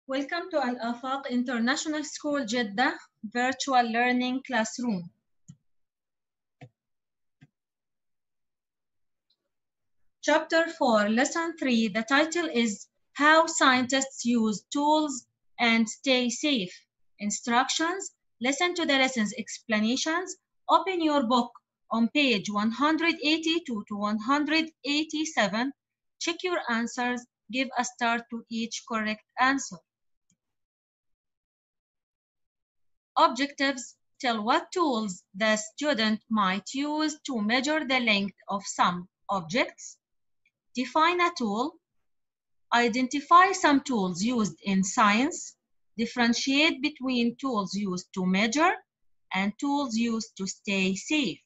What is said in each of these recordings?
Welcome to Al-Afaq International School, Jeddah Virtual Learning Classroom. Chapter 4, Lesson 3, the title is How Scientists Use Tools and Stay Safe. Instructions, listen to the lesson's explanations. Open your book on page 182 to 187. Check your answers. Give a star to each correct answer. Objectives: tell what tools the student might use to measure the length of some objects. Define a tool. Identify some tools used in science. Differentiate between tools used to measure and tools used to stay safe.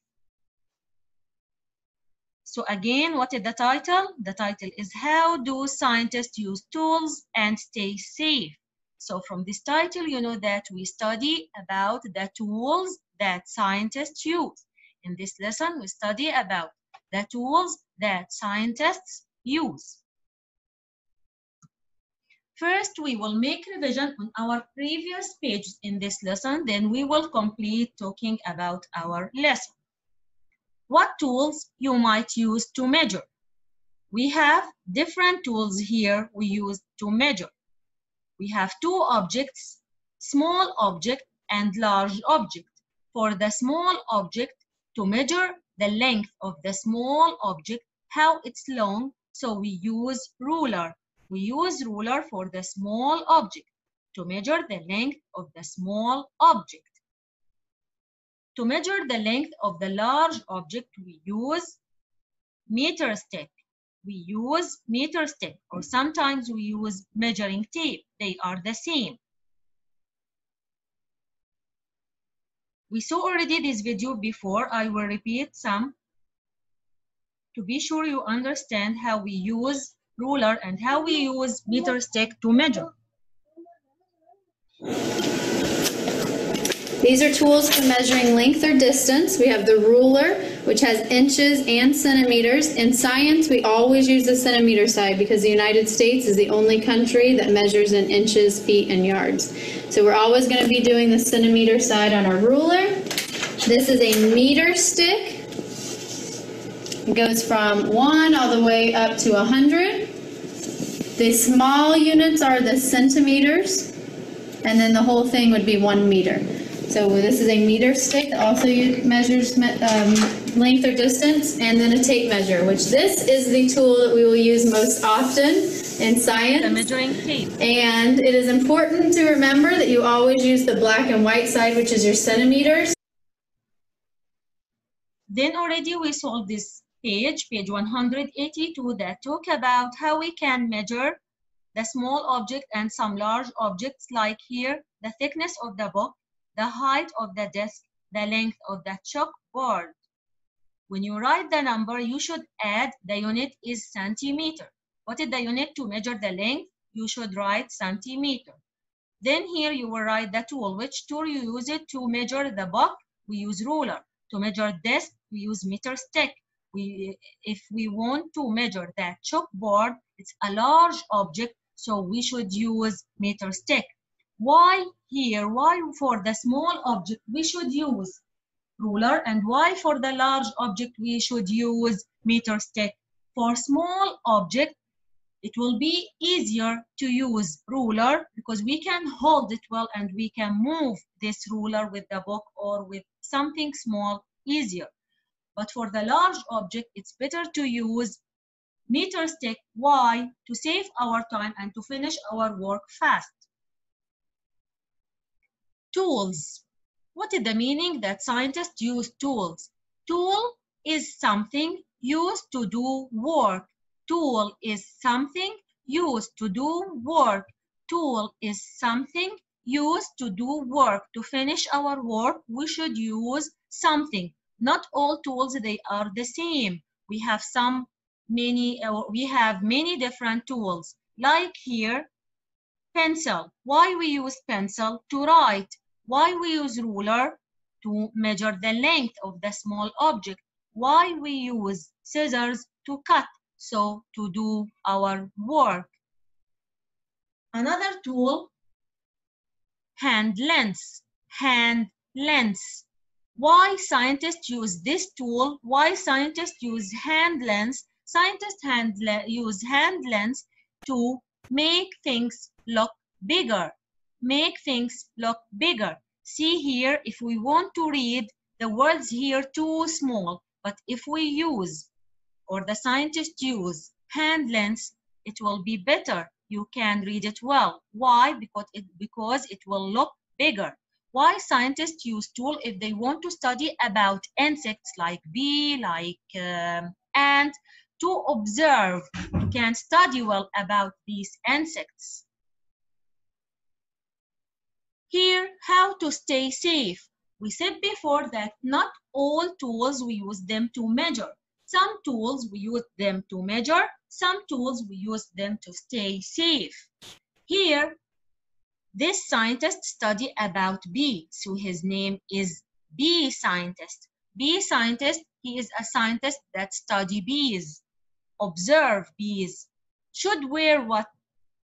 So again, what is the title? The title is How Do Scientists Use Tools and Stay Safe? So from this title, you know that we study about the tools that scientists use. In this lesson, we study about the tools that scientists use. First, we will make revision on our previous pages in this lesson. Then we will complete talking about our lesson. What tools you might use to measure? We have different tools here we use to measure. We have two objects, small object and large object. For the small object, to measure the length of the small object, how it's long, so we use ruler. We use ruler for the small object to measure the length of the small object. To measure the length of the large object, we use meter stick. We use meter stick, or sometimes we use measuring tape. They are the same. We saw already this video before. I will repeat some to be sure you understand how we use ruler and how we use meter stick to measure. These are tools for measuring length or distance. We have the ruler, which has inches and centimeters. In science, we always use the centimeter side because the United States is the only country that measures in inches, feet, and yards. So we're always going to be doing the centimeter side on our ruler. This is a meter stick. It goes from 1 all the way up to 100. The small units are the centimeters, and then the whole thing would be 1 meter. So this is a meter stick that also measures length or distance, and then a tape measure, which this is the tool that we will use most often in science. The measuring tape. And it is important to remember that you always use the black and white side, which is your centimeters. Then already we solved this page 182, that talk about how we can measure the small object and some large objects, like here, the thickness of the book, the height of the desk, the length of the chalkboard. When you write the number, you should add the unit is centimeter. What is the unit to measure the length? You should write centimeter. Then here you will write the tool. Which tool you use it to measure the book? We use ruler. To measure desk, we use meter stick. If we want to measure the chalkboard, it's a large object, so we should use meter stick. Why here? Why for the small object we should use ruler, and why for the large object we should use meter stick? For small object, it will be easier to use ruler because we can hold it well and we can move this ruler with the book or with something small easier. But for the large object, it's better to use meter stick. Why? To save our time and to finish our work fast. Tools. What is the meaning that scientists use tools? Tool is something used to do work. Tool is something used to do work. Tool is something used to do work. To finish our work, we should use something. Not all tools, they are the same. We have many different tools. Like here, pencil. Why we use pencil? To write. Why we use ruler? To measure the length of the small object. Why we use scissors? To cut. So to do our work. Another tool, hand lens. Hand lens. Why scientists use this tool? Why scientists use hand lens? Scientists use hand lens to make things look bigger. Make things look bigger. See here, if we want to read, the words here too small. But if we use, or the scientists use, hand lens, it will be better. You can read it well. Why? Because it will look bigger. Why scientists use tool if they want to study about insects like bee, like ant, to observe, you can study well about these insects. Here, how to stay safe. We said before that not all tools we use them to measure. Some tools we use them to measure, some tools we use them to stay safe. Here, this scientist study about bee, so his name is bee scientist. Bee scientist, he is a scientist that study bees, observe bees. Should wear what?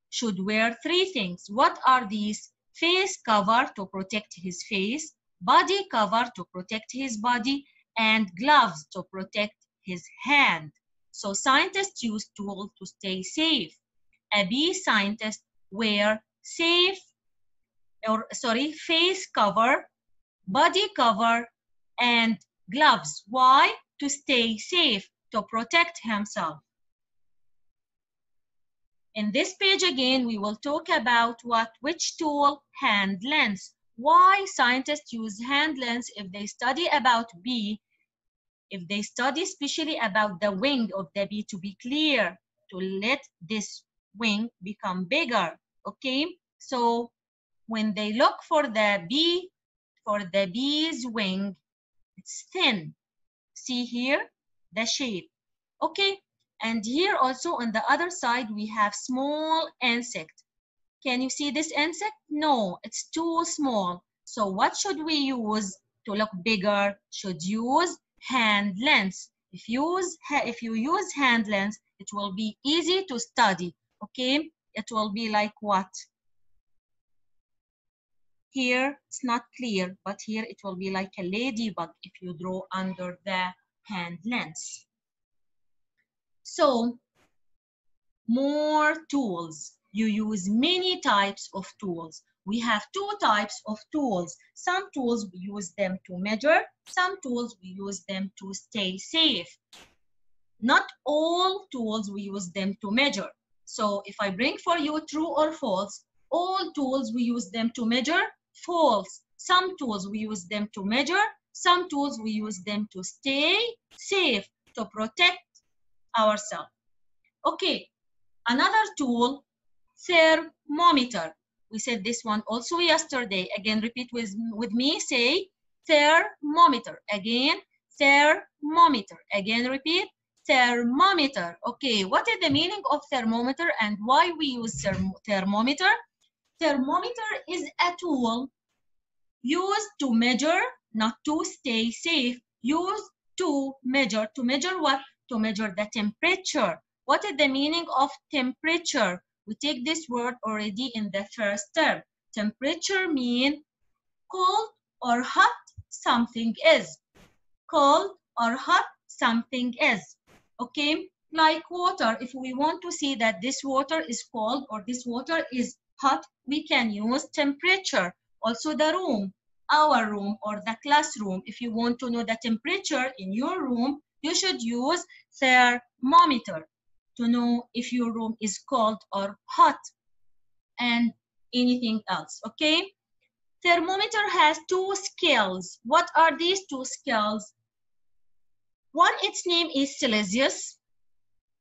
Should wear three things. What are these? Face cover to protect his face, body cover to protect his body, and gloves to protect his hand. So scientists use tools to stay safe. A bee scientist wear face cover, body cover, and gloves. Why? To stay safe, to protect himself. In this page again, we will talk about which tool? Hand lens. Why scientists use hand lens if they study about bee, if they study especially about the wing of the bee, to be clear, to let this wing become bigger, okay? So when they look for the bee's wing, it's thin. See here, the shape, okay? And here also on the other side, we have small insect. Can you see this insect? No, it's too small. So what should we use to look bigger? Should use hand lens. If you use hand lens, it will be easy to study, okay? It will be like what? Here, it's not clear, but here it will be like a ladybug if you draw under the hand lens. So, more tools. You use many types of tools. We have two types of tools. Some tools we use them to measure. Some tools we use them to stay safe. Not all tools we use them to measure. So if I bring for you true or false, all tools we use them to measure, false. Some tools we use them to measure. Some tools we use them to stay safe, to protect ourselves. Okay, another tool, thermometer. We said this one also yesterday. Again, repeat with me. Say thermometer. Again, thermometer. Again, repeat thermometer. Okay, what is the meaning of thermometer and why we use thermometer? Thermometer is a tool used to measure, not to stay safe. Used to measure. To measure what? To measure the temperature. What is the meaning of temperature? We take this word already in the first term. Temperature means cold or hot something is. Cold or hot something is. Okay? Like water. If we want to see that this water is cold or this water is hot, we can use temperature. Also the room, our room or the classroom. If you want to know the temperature in your room, you should use thermometer to know if your room is cold or hot and anything else, okay? Thermometer has two scales. What are these two scales? One, its name is Celsius,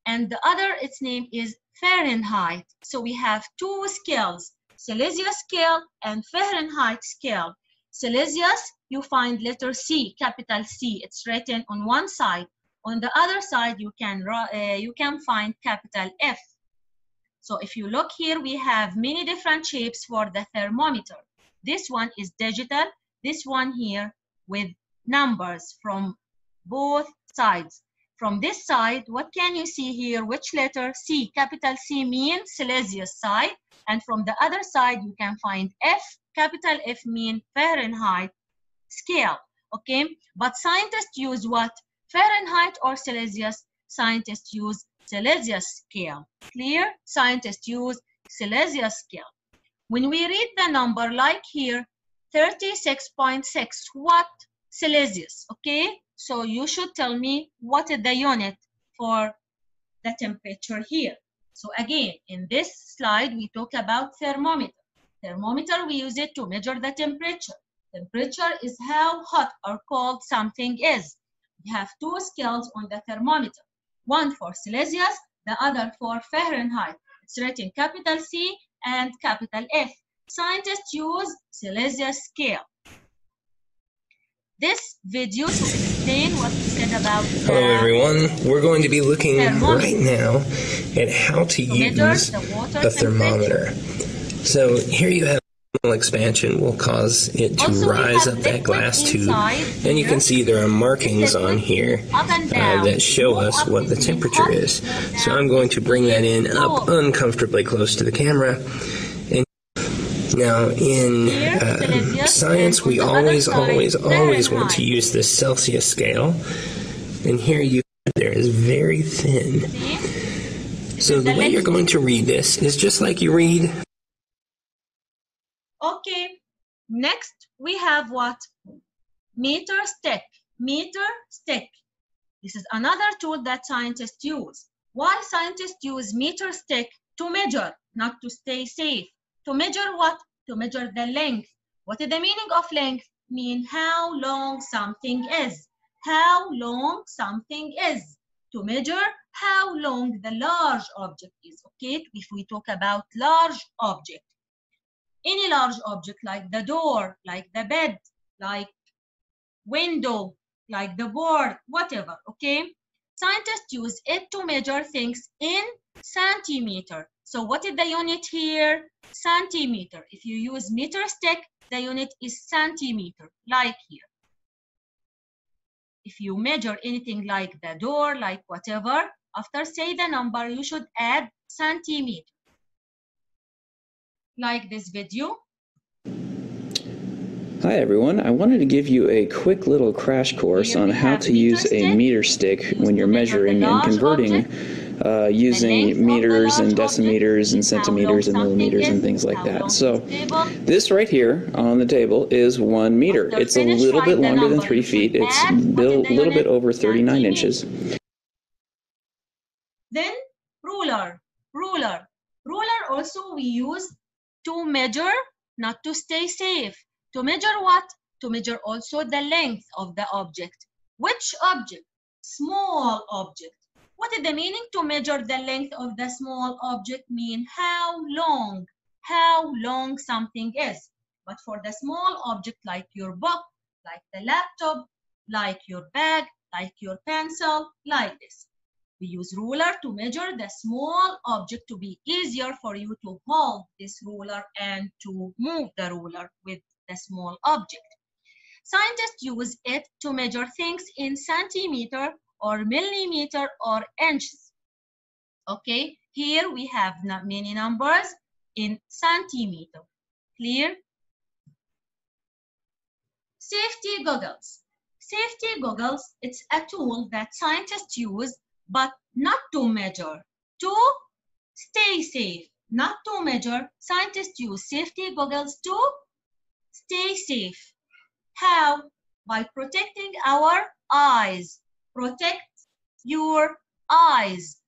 and the other, its name is Fahrenheit. So we have two scales, Celsius scale and Fahrenheit scale. Celsius, you find letter C, capital C. It's written on one side. On the other side, you can find capital F. So if you look here, we have many different shapes for the thermometer. This one is digital. This one here with numbers from both sides. From this side, what can you see here? Which letter? C. Capital C means Celsius side. And from the other side, you can find F. Capital F mean Fahrenheit scale. Okay, but scientists use what? Fahrenheit or Celsius? Scientists use Celsius scale. Clear? Scientists use Celsius scale. When we read the number like here, 36.6, what? Celsius. Okay, so you should tell me what is the unit for the temperature here. So again, in this slide, we talk about thermometer. Thermometer, we use it to measure the temperature. Temperature is how hot or cold something is. We have two scales on the thermometer. One for Celsius, the other for Fahrenheit. It's written capital C and capital F. Scientists use Celsius scale. This video to explain what we said about Hello everyone, we're going to be looking right now at how to use a thermometer. So here you have expansion will cause it to rise up that glass tube, and you can see there are markings on here that show us what the temperature is. So I'm going to bring that in up uncomfortably close to the camera. And now in science, we always want to use the Celsius scale, and here you there is very thin. So the way you're going to read this is just like you read. Okay, next we have what? Meter stick. Meter stick. This is another tool that scientists use. Why scientists use meter stick? To measure, not to stay safe. To measure what? To measure the length. What is the meaning of length? Mean how long something is. How long something is. To measure how long the large object is. Okay, if we talk about large object. Any large object like the door, like the bed, like window, like the board, whatever, okay? Scientists use it to measure things in centimeter. So what is the unit here? Centimeter. If you use meter stick, the unit is centimeter, like here. If you measure anything like the door, like whatever, after say the number, you should add centimeter. Like this video. Hi everyone, I wanted to give you a quick little crash course on how to use a meter stick when you're measuring and converting using meters and decimeters and centimeters and millimeters and things like that. So this right here on the table is 1 meter. It's a little bit longer than 3 feet. It's built a little bit over 39 inches. Then ruler. Ruler also we use to measure, not to stay safe. To measure what? To measure also the length of the object. Which object? Small object. What is the meaning to measure the length of the small object? Mean how long something is. But for the small object like your book, like the laptop, like your bag, like your pencil, like this. We use ruler to measure the small object to be easier for you to hold this ruler and to move the ruler with the small object. Scientists use it to measure things in centimeter or millimeter or inches. Okay, here we have not many numbers in centimeter. Clear? Safety goggles. Safety goggles, it's a tool that scientists use, but not to measure, to stay safe. Not to measure, scientists use safety goggles to stay safe. How? By protecting our eyes. Protect your eyes.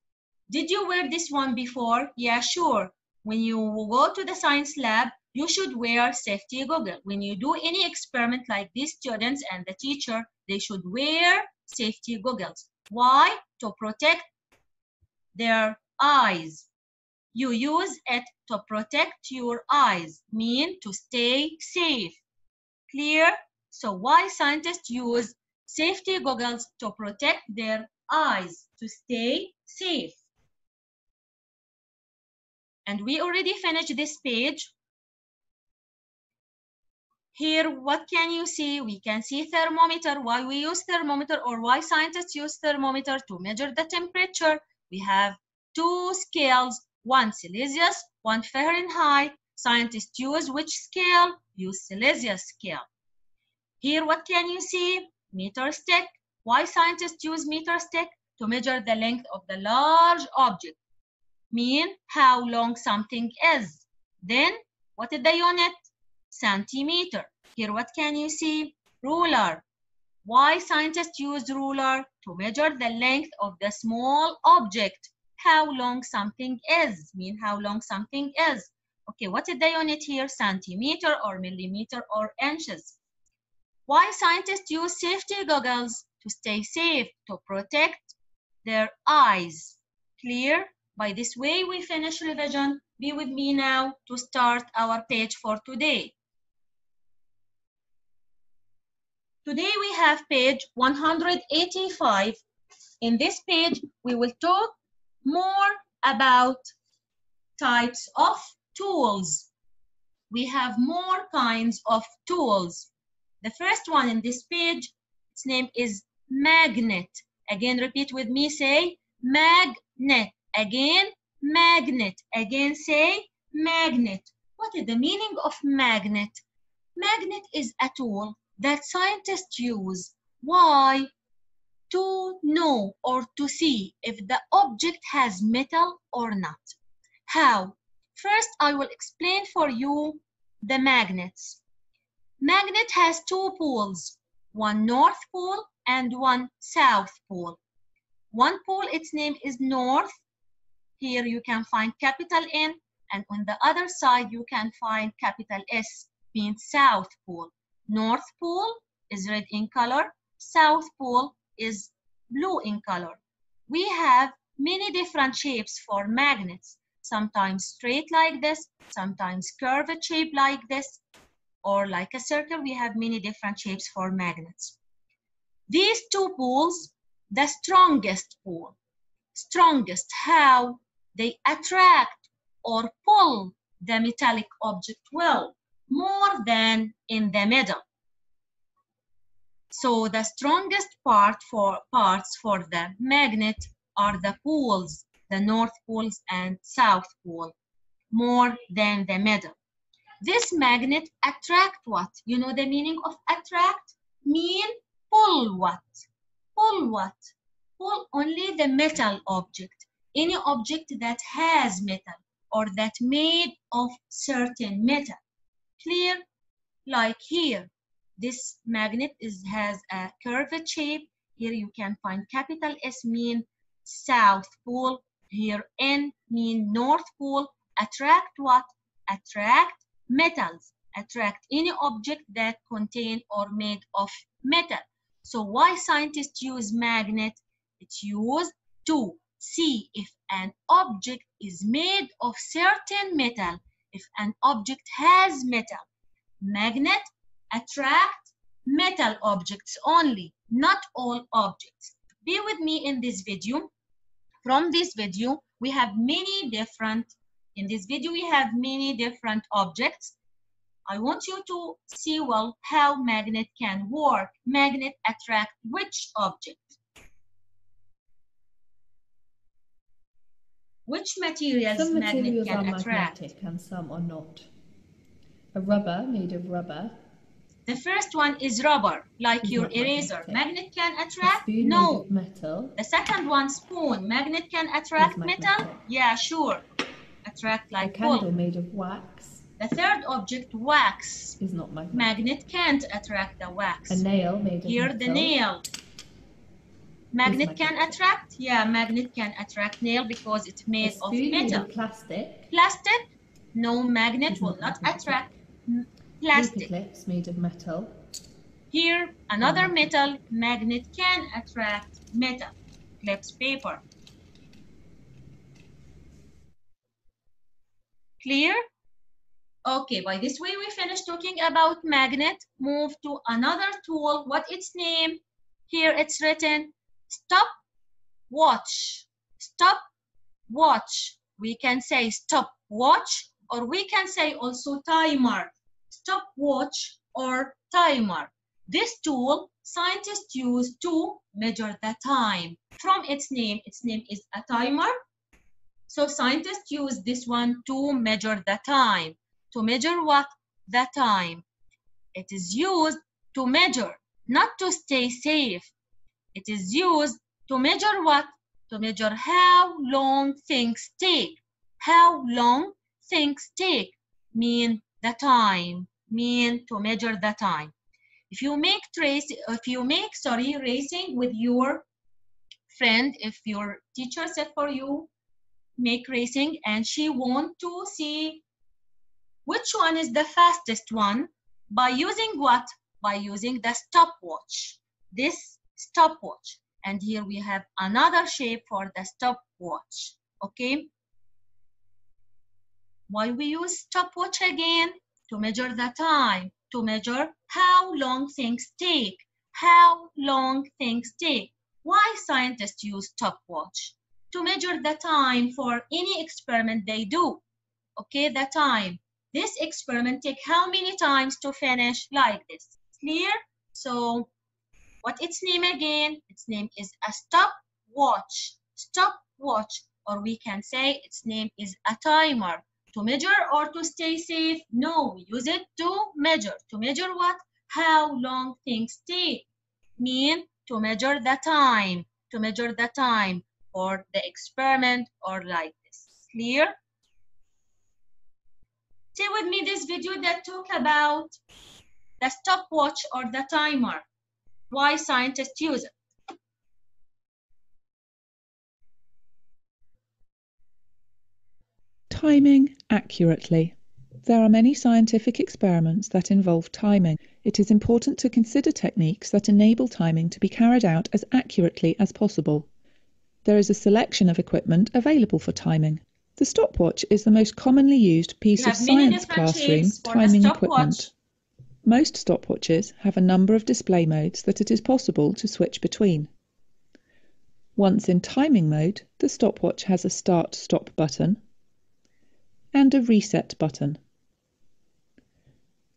Did you wear this one before? Yeah, sure. When you go to the science lab, you should wear safety goggles. When you do any experiment like these students and the teacher, they should wear safety goggles. Why? To protect their eyes. You use it to protect your eyes, mean to stay safe. Clear? So why scientists use safety goggles? To protect their eyes, to stay safe. And we already finished this page. Here, what can you see? We can see thermometer. Why we use thermometer, or why scientists use thermometer to measure the temperature? We have two scales, one Celsius, one Fahrenheit. Scientists use which scale? Use Celsius scale. Here, what can you see? Meter stick. Why scientists use meter stick? To measure the length of the large object. Mean how long something is. Then, what is the unit? Centimeter. Here, what can you see? Ruler. Why scientists use ruler? To measure the length of the small object. How long something is. Mean how long something is. Okay, what is the unit here? Centimeter or millimeter or inches. Why scientists use safety goggles? To stay safe, to protect their eyes. Clear? By this way, we finish revision. Be with me now to start our page for today. Today we have page 185. In this page, we will talk more about types of tools. We have more kinds of tools. The first one in this page, its name is magnet. Again, repeat with me, say magnet. Again, magnet. Again, say magnet. What is the meaning of magnet? Magnet is a tool that scientists use. Why? To know or to see if the object has metal or not. How? First, I will explain for you the magnets. Magnet has two poles, one north pole and one south pole. One pole, its name is north. Here you can find capital N, and on the other side you can find capital S, means south pole. North pole is red in color, south pole is blue in color. We have many different shapes for magnets, sometimes straight like this, sometimes curved shape like this, or like a circle. We have many different shapes for magnets. These two poles, the strongest pole. Strongest, how? They attract or pull the metallic object well, more than in the middle. So the strongest parts for the magnet are the poles, the north poles and south pole, more than the middle. This magnet attract what? You know the meaning of attract? Mean pull what? Pull what? Pull only the metal object. Any object that has metal or that made of certain metal. Clear? Like here. This magnet has a curved shape. Here you can find capital S mean south pole. Here N mean north pole. Attract what? Attract metals. Attract any object that contain or made of metal. So why scientists use magnet? It's used to see if an object is made of certain metal. If an object has metal. Magnet attract metal objects only, not all objects. Be with me in this video. From this video, we have many different objects. I want you to see well how magnet can work. Magnet attract which object? Which materials some magnet materials can are attract? magnetic and some are not. A rubber made of rubber. The first one is rubber, like Is your not eraser. magnetic. Magnet can A attract? spoon No. made of metal. The second one, spoon. Magnet can attract metal? magnetic. Yeah, sure. Attract A like candle pull. made of wax The third object, wax. is not magnetic. Magnet can't attract the wax. A nail made of Here, metal. the nail. Magnet can magnetic. attract? Yeah, magnet can attract nail because it's A made of spoon made metal. of plastic. Plastic? No, magnet Is will not not magnetic. attract Paper plastic. clips made of metal. Here, another Magnetic. metal. Magnet can attract metal. Clips paper. Clear? Okay, by this way we finished talking about magnet. Move to another tool. What its name? Here it's written stopwatch. Stopwatch. We can say stopwatch or we can say also timer. Stopwatch or timer. This tool scientists use to measure the time. From its name is a timer. So scientists use this one to measure the time. To measure what? The time. It is used to measure, not to stay safe. It is used to measure what? To measure how long things take. How long things take mean the time. Mean to measure the time. If you make racing with your friend, if your teacher said for you, make racing, and she want to see which one is the fastest one, by using what? By using the stopwatch. This stopwatch. And here we have another shape for the stopwatch. Okay. Why we use stopwatch again? To measure the time. To measure how long things take. How long things take. Why scientists use stopwatch? To measure the time for any experiment they do. Okay, the time. This experiment take how many times to finish? Like this. Clear? So, what its name again? Its name is a stopwatch. Stopwatch, or we can say its name is a timer. To measure or to stay safe? No, we use it to measure. To measure what? How long things take. Mean to measure the time. To measure the time for the experiment or like this. Clear? Stay with me this video that talk about the stopwatch or the timer. Why scientists use it. Timing accurately. There are many scientific experiments that involve timing. It is important to consider techniques that enable timing to be carried out as accurately as possible. There is a selection of equipment available for timing. The stopwatch is the most commonly used piece of science classroom timing equipment. Most stopwatches have a number of display modes that it is possible to switch between. Once in timing mode, the stopwatch has a start-stop button and a reset button.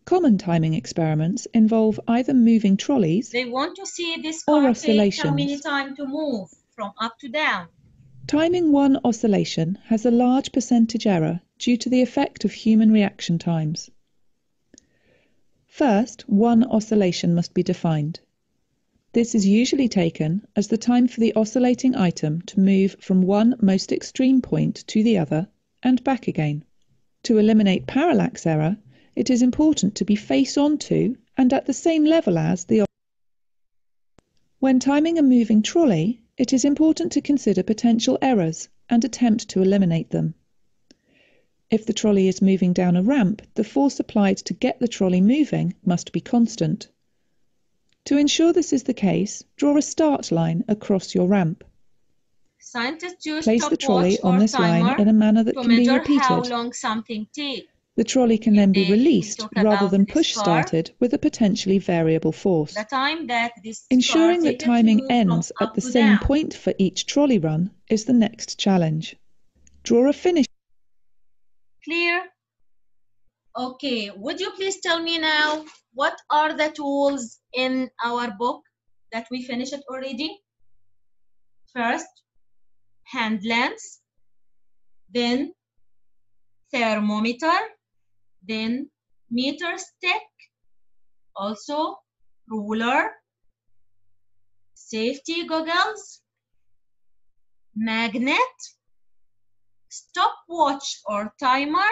Common timing experiments involve either moving trolleys they want to see this or oscillations. How many times to move from up to down. Timing one oscillation has a large percentage error due to the effect of human reaction times. First, one oscillation must be defined. This is usually taken as the time for the oscillating item to move from one most extreme point to the other and back again. To eliminate parallax error, it is important to be face on to and at the same level as the. When timing a moving trolley, it is important to consider potential errors and attempt to eliminate them. If the trolley is moving down a ramp, the force applied to get the trolley moving must be constant. To ensure this is the case, draw a start line across your ramp. Scientists use Place the trolley on this line in a manner that can be repeated. How long something takes. The trolley can then be released rather than push-started with a potentially variable force. The time that this Ensuring that timing ends at the same point for each trolley run is the next challenge. Draw a finish. Clear? Okay, would you please tell me now, what are the tools in our book that we finished already? First, hand lens, then thermometer, then meter stick, also ruler, safety goggles, magnet, stopwatch or timer.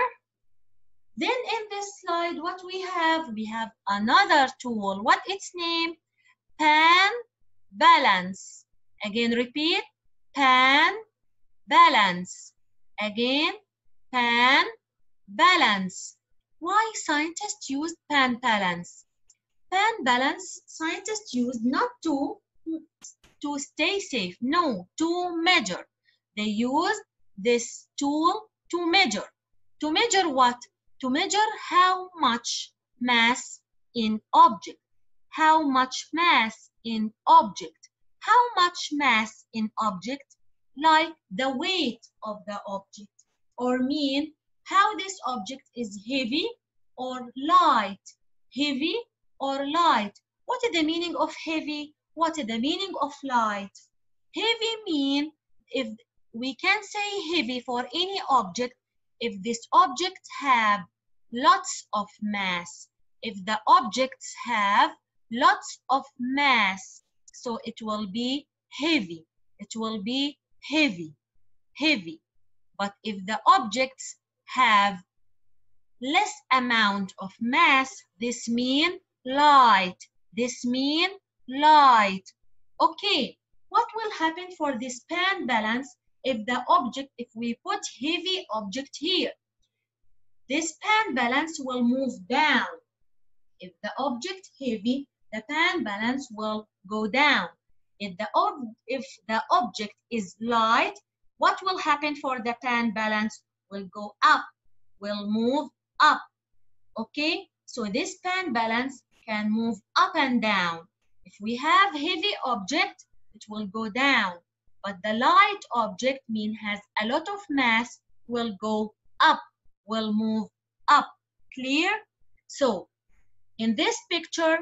Then in this slide, what we have another tool. What its name? Pan balance. Again, repeat. Pan balance. Again, pan balance. Why scientists use pan balance? Pan balance scientists use not to stay safe, no, to measure. They use this tool to measure. To measure what? To measure how much mass in object. How much mass in object. How much mass in object? Like the weight of the object. Or mean how this object is heavy or light. Heavy or light? What is the meaning of heavy? What is the meaning of light? Heavy mean, if we can say heavy for any object, if this object have lots of mass. If the objects have lots of mass, so it will be heavy. It will be heavy, heavy. But if the objects have less amount of mass, this mean light. This mean light. Okay, what will happen for this pan balance if the object, if we put heavy object here? This pan balance will move down. If the object heavy, the pan balance will go down. If the object is light, what will happen for the pan balance? Will go up, will move up. Okay, so this pan balance can move up and down. If we have heavy object, it will go down. But the light object has a lot of mass, will go up, will move up. Clear? So in this picture,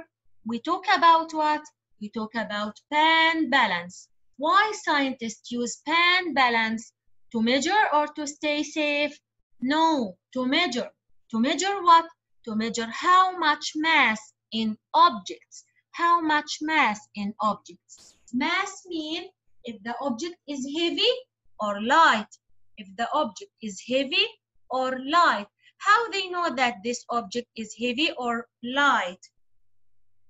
we talk about what? We talk about pan balance. Why scientists use pan balance? To measure or to stay safe? No, to measure. To measure what? To measure how much mass in objects. How much mass in objects. Mass means if the object is heavy or light. If the object is heavy or light. How they know that this object is heavy or light?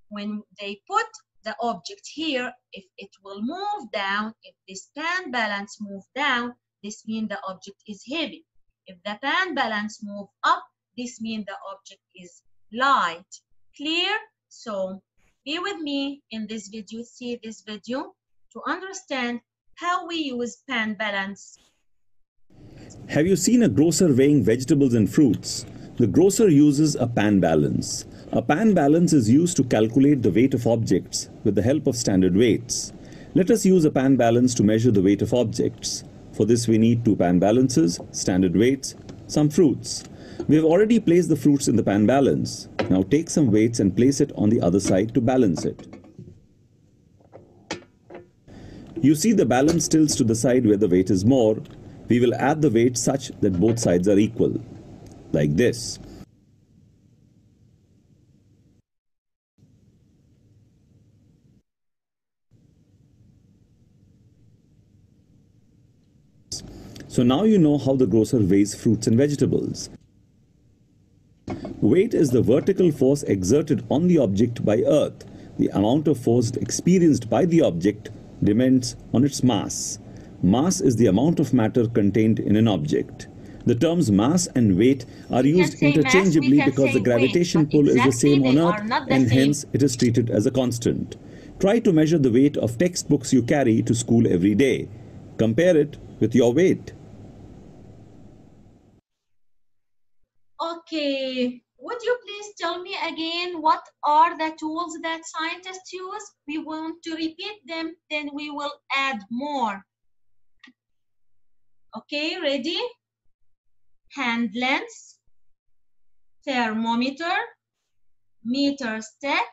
When they put the object here, if it will move down, if this pan balance move down, this means the object is heavy. If the pan balance move up, this means the object is light. Clear? So be with me in this video, see this video to understand how we use pan balance. Have you seen a grocer weighing vegetables and fruits? The grocer uses a pan balance. A pan balance is used to calculate the weight of objects with the help of standard weights. Let us use a pan balance to measure the weight of objects. For this we need 2 pan balances, standard weights, some fruits. We have already placed the fruits in the pan balance. Now take some weights and place it on the other side to balance it. You see the balance tilts to the side where the weight is more. We will add the weight such that both sides are equal, like this. So now you know how the grocer weighs fruits and vegetables. Weight is the vertical force exerted on the object by earth. The amount of force experienced by the object depends on its mass. Mass is the amount of matter contained in an object. The terms mass and weight are used interchangeably because the gravitation pull is the same on Earth and hence it is treated as a constant. Try to measure the weight of textbooks you carry to school every day. Compare it with your weight. Okay, would you please tell me again what are the tools that scientists use? We want to repeat them, then we will add more. Okay, ready? Hand lens, thermometer, meter stick,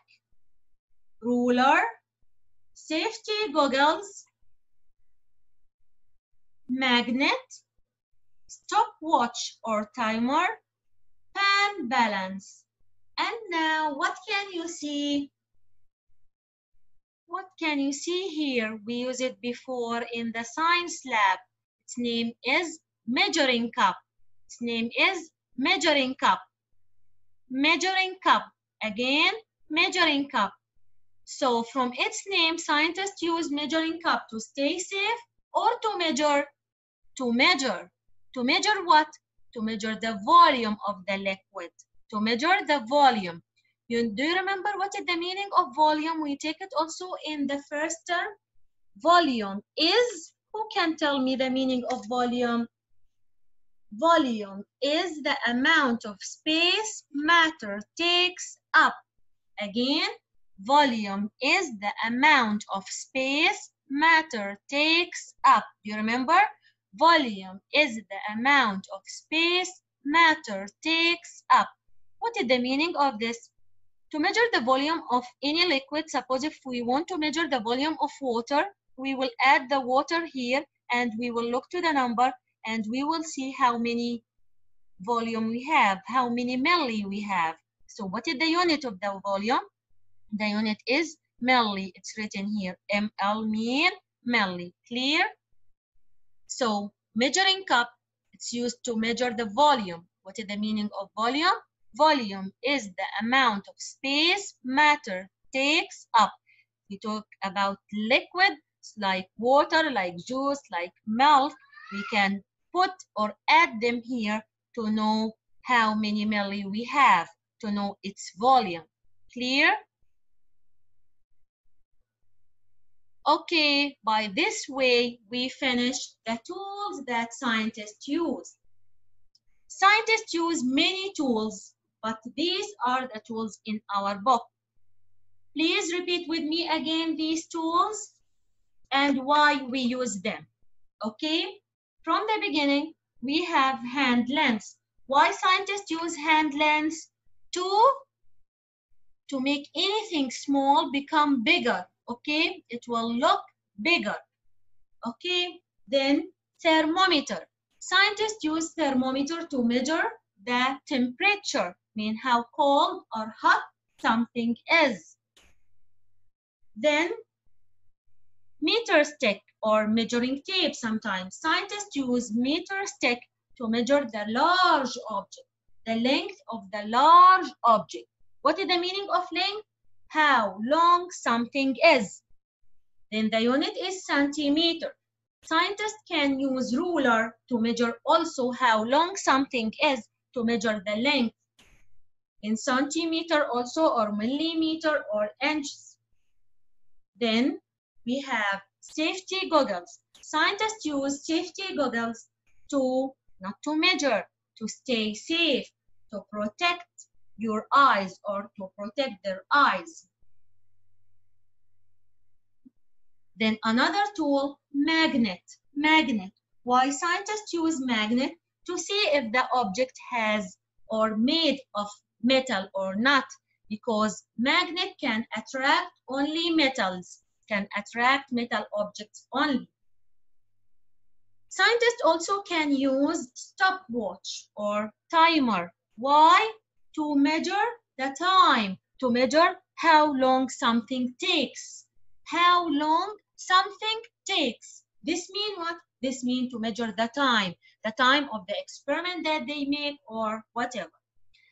ruler, safety goggles, magnet, stopwatch or timer, pan balance. And now what can you see? What can you see here? We used it before in the science lab. Its name is measuring cup. Its name is measuring cup. Measuring cup. Again, measuring cup. So from its name, scientists use measuring cup to stay safe or to measure. To measure. To measure what? To measure the volume of the liquid. To measure the volume. Do you remember what is the meaning of volume? We take it also in the first term. Volume is, who can tell me the meaning of volume? Volume is the amount of space matter takes up. Again, volume is the amount of space matter takes up. Do you remember? Volume is the amount of space matter takes up. What is the meaning of this? To measure the volume of any liquid, suppose if we want to measure the volume of water, we will add the water here and we will look to the number and we will see how many volume we have, how many milli we have. So what is the unit of the volume? The unit is milli. It's written here. ML mean milli. Clear? So measuring cup, it's used to measure the volume. What is the meaning of volume? Volume is the amount of space matter takes up. We talk about liquids like water, like juice, like milk. We can put or add them here to know how many milli we have, to know its volume. Clear? Okay, by this way, we finished the tools that scientists use. Scientists use many tools, but these are the tools in our book. Please repeat with me again these tools and why we use them. Okay? From the beginning, we have hand lens. Why scientists use hand lens? To make anything small become bigger. Okay? It will look bigger. Okay? Then thermometer. Scientists use thermometer to measure the temperature, mean how cold or hot something is. Then meter stick or measuring tape sometimes. Scientists use meter stick to measure the large object, the length of the large object. What is the meaning of length? How long something is. Then the unit is centimeter. Scientists can use ruler to measure also how long something is, to measure the length in centimeter also, or millimeter, or inches. Then we have safety goggles. Scientists use safety goggles to not to measure, to stay safe, to protect your eyes or to protect their eyes. Then another tool, magnet. Magnet. Why scientists use magnet? To see if the object has or made of metal or not, because magnet can attract only metals, can attract metal objects only. Scientists also can use stopwatch or timer. Why? To measure the time, to measure how long something takes. How long something takes. This means what? This means to measure the time of the experiment that they make or whatever.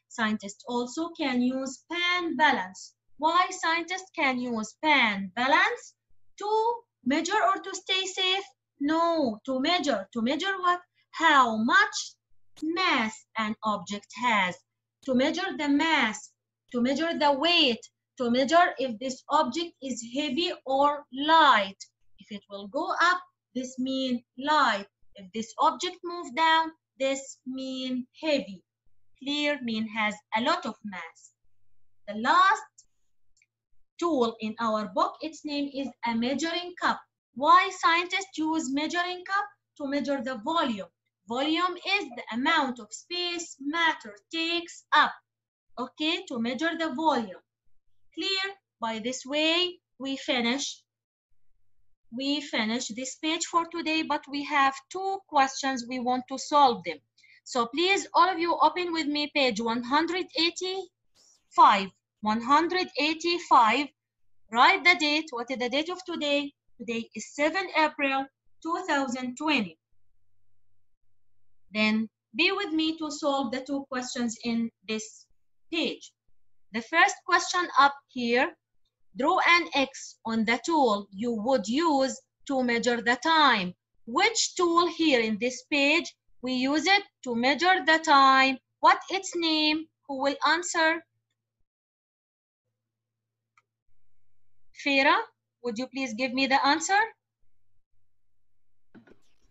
Scientists also can use pan balance. Why scientists can use pan balance? To measure or to stay safe? No, to measure. To measure what? How much mass an object has. To measure the mass, to measure the weight, to measure if this object is heavy or light. If it will go up, this means light. If this object moves down, this means heavy. Clear mean has a lot of mass. The last tool in our book, its name is a measuring cup. Why scientists use measuring cup? To measure the volume. Volume is the amount of space matter takes up. Okay, to measure the volume. Clear? By this way, we finish this page for today, but we have 2 questions we want to solve them. So please, all of you, open with me page 185. 185. Write the date. What is the date of today? Today is 7 April 2020. Then be with me to solve the 2 questions in this page. The first question up here, draw an X on the tool you would use to measure the time. Which tool here in this page we use it to measure the time? What its name? Who will answer? Farah, would you please give me the answer?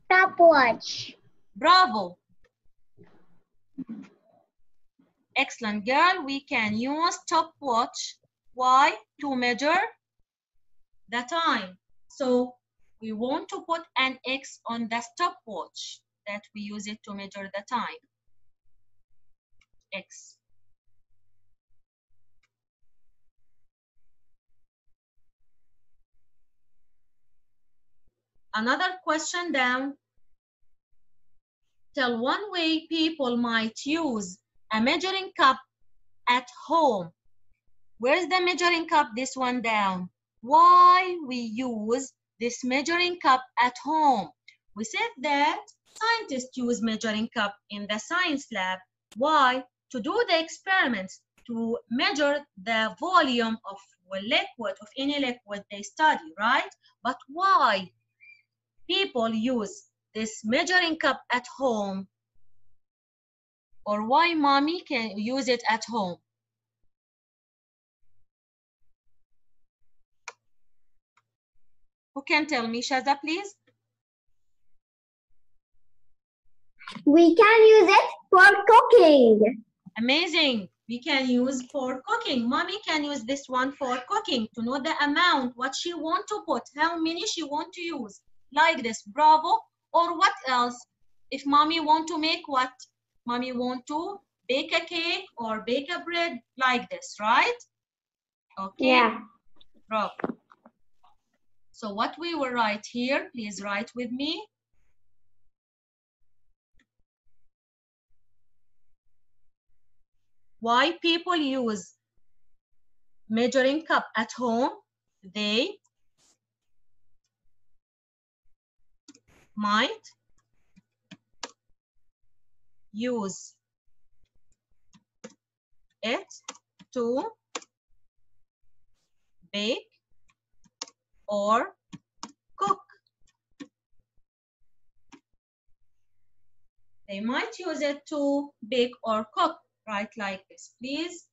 Stopwatch. Bravo. Excellent, girl. We can use stopwatch. Why? To measure the time. So we want to put an X on the stopwatch that we use it to measure the time. X. Another question down. Tell one way people might use a measuring cup at home. Where's the measuring cup? This one down. Why we use this measuring cup at home? We said that scientists use measuring cup in the science lab. Why? To do the experiments, to measure the volume of liquid, of any liquid they study, right? But why people use this measuring cup at home? Or why mommy can use it at home? Who can tell me, Shaza, please? We can use it for cooking. Amazing. We can use for cooking. Mommy can use this one for cooking to know the amount, what she want to put, how many she want to use. Like this, bravo. Or what else? If mommy want to make what? Mommy want to bake a cake or bake a bread like this, right? Okay. Yeah. Bravo. So what we will write here, please write with me. Why people use measuring cup at home? They might use it to bake or cook. They might use it to bake or cook, right? Like this, please.